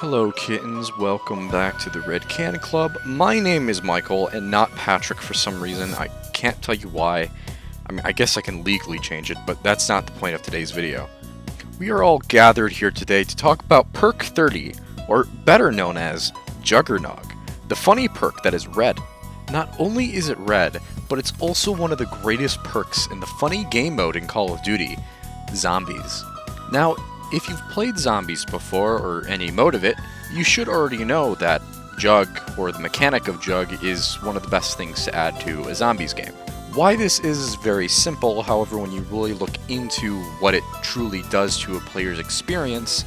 Hello kittens, welcome back to the Red Can Club. My name is Michael and not Patrick for some reason. I can't tell you why. I guess I can legally change it, but that's not the point of today's video. We are all gathered here today to talk about Perk 30, or better known as Juggernog, the funny perk that is red. Not only is it red, but it's also one of the greatest perks in the funny game mode in Call of Duty, Zombies. Now, if you've played Zombies before, or any mode of it, you should already know that Jug, or the mechanic of Jug, is one of the best things to add to a Zombies game. Why this is very simple, however, when you really look into what it truly does to a player's experience,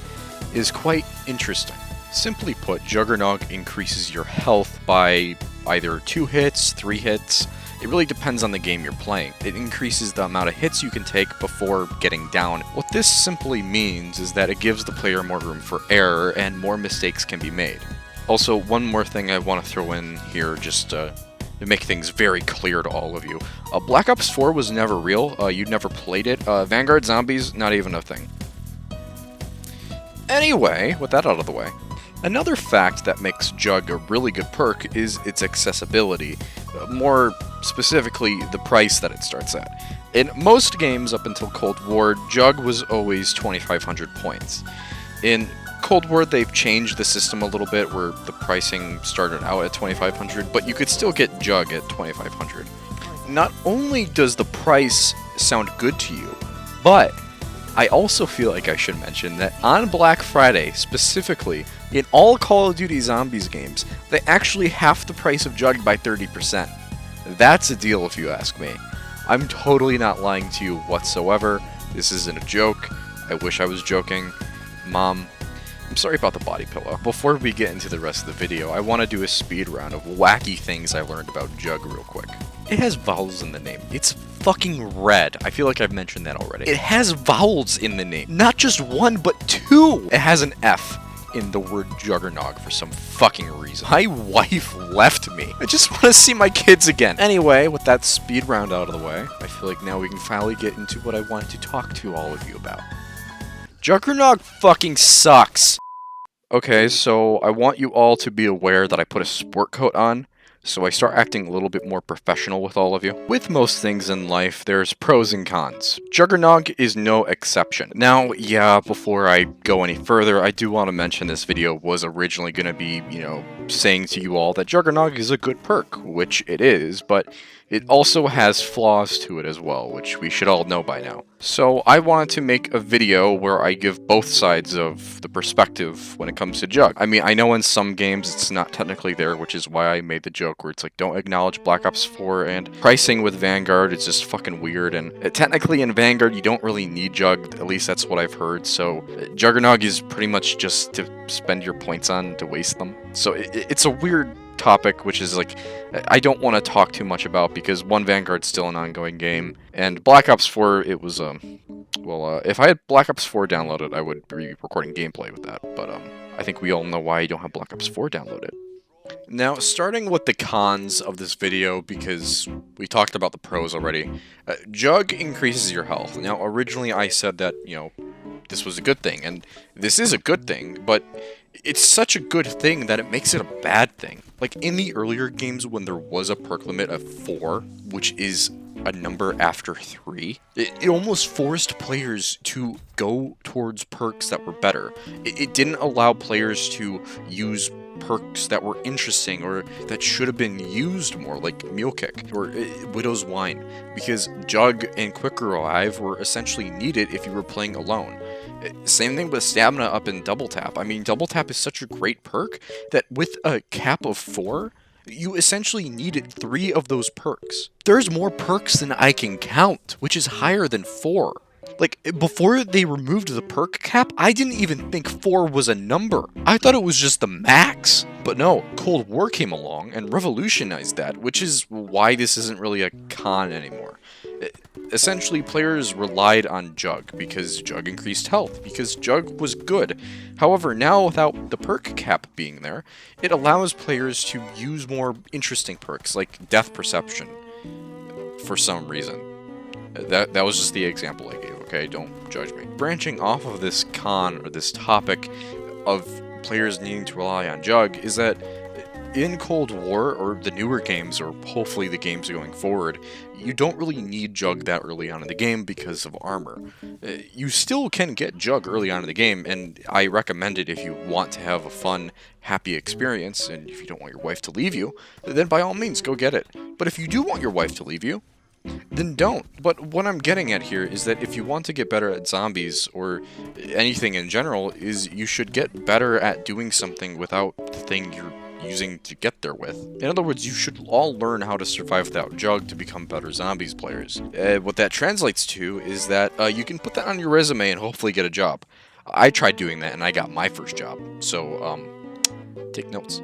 is quite interesting. Simply put, Juggernog increases your health by either 2 hits, 3 hits. It really depends on the game you're playing. It increases the amount of hits you can take before getting down. What this simply means is that it gives the player more room for error and more mistakes can be made. Also, one more thing I want to throw in here just to make things very clear to all of you. Black Ops 4 was never real. You'd never played it. Vanguard Zombies, not even a thing. Anyway, with that out of the way, another fact that makes Jug a really good perk is its accessibility. More specifically, the price that it starts at. In most games up until Cold War, Jug was always 2,500 points. In Cold War, they've changed the system a little bit where the pricing started out at 2,500, but you could still get Jug at 2,500. Not only does the price sound good to you, but I also feel like I should mention that on Black Friday, specifically, in all Call of Duty Zombies games, they actually half the price of Jug by 30%. That's a deal if you ask me. I'm totally not lying to you whatsoever. This isn't a joke. I wish I was joking. Mom, I'm sorry about the body pillow. Before we get into the rest of the video, I want to do a speed round of wacky things I learned about Jug real quick. It has vowels in the name. It's fucking red. I feel like I've mentioned that already. It has vowels in the name. Not just one, but 2! It has an F in the word Juggernog for some fucking reason. My wife left me. I just want to see my kids again. Anyway, with that speed round out of the way, I feel like now we can finally get into what I wanted to talk to all of you about. Juggernog fucking sucks. Okay, so I want you all to be aware that I put a sport coat on, so I start acting a little bit more professional with all of you. With most things in life, there's pros and cons. Juggernog is no exception. Now, yeah, before I go any further, I do want to mention this video was originally going to be, saying to you all that Juggernog is a good perk, which it is, but it also has flaws to it as well, which we should all know by now. So I wanted to make a video where I give both sides of the perspective when it comes to Jug. I mean, I know in some games it's not technically there, which is why I made the joke where it's like, don't acknowledge Black Ops 4, and pricing with Vanguard is just fucking weird, and technically in Vanguard you don't really need Jug, at least that's what I've heard, so Juggernog is pretty much just to spend your points on to waste them. So it's a weird topic, which is like, I don't want to talk too much about because one, Vanguard's still an ongoing game, and Black Ops 4, it was, if I had Black Ops 4 downloaded, I would be recording gameplay with that, but, I think we all know why I don't have Black Ops 4 downloaded. Now, starting with the cons of this video, because we talked about the pros already, Jug increases your health. Now, originally I said that, this was a good thing, and this is a good thing, but it's such a good thing that it makes it a bad thing. Like, in the earlier games when there was a perk limit of 4, which is a number after 3, it almost forced players to go towards perks that were better. It didn't allow players to use perks that were interesting or that should have been used more, like Mule Kick or Widow's Wine, because Jug and Quick Revive were essentially needed if you were playing alone. Same thing with Stamina Up and Double Tap. I mean, Double Tap is such a great perk that with a cap of 4, you essentially needed 3 of those perks. There's more perks than I can count, which is higher than 4. Like, before they removed the perk cap, I didn't even think 4 was a number. I thought it was just the max. But no, Cold War came along and revolutionized that, which is why this isn't really a con anymore. Essentially, players relied on Jug because Jug increased health, because Jug was good. However, now without the perk cap being there, it allows players to use more interesting perks, like Death Perception, for some reason. That was just the example I gave, okay? Don't judge me. Branching off of this con, or this topic, of players needing to rely on Jug is that in Cold War, or the newer games, or hopefully the games going forward, you don't really need Jug that early on in the game because of armor. You still can get Jug early on in the game, and I recommend it if you want to have a fun, happy experience, and if you don't want your wife to leave you, then by all means go get it. But if you do want your wife to leave you, then don't. But what I'm getting at here is that if you want to get better at zombies, or anything in general, is you should get better at doing something without the thing you're using to get there with. In other words, you should all learn how to survive without Jug to become better zombies players. What that translates to is that you can put that on your resume and hopefully get a job. I tried doing that and I got my first job, so take notes.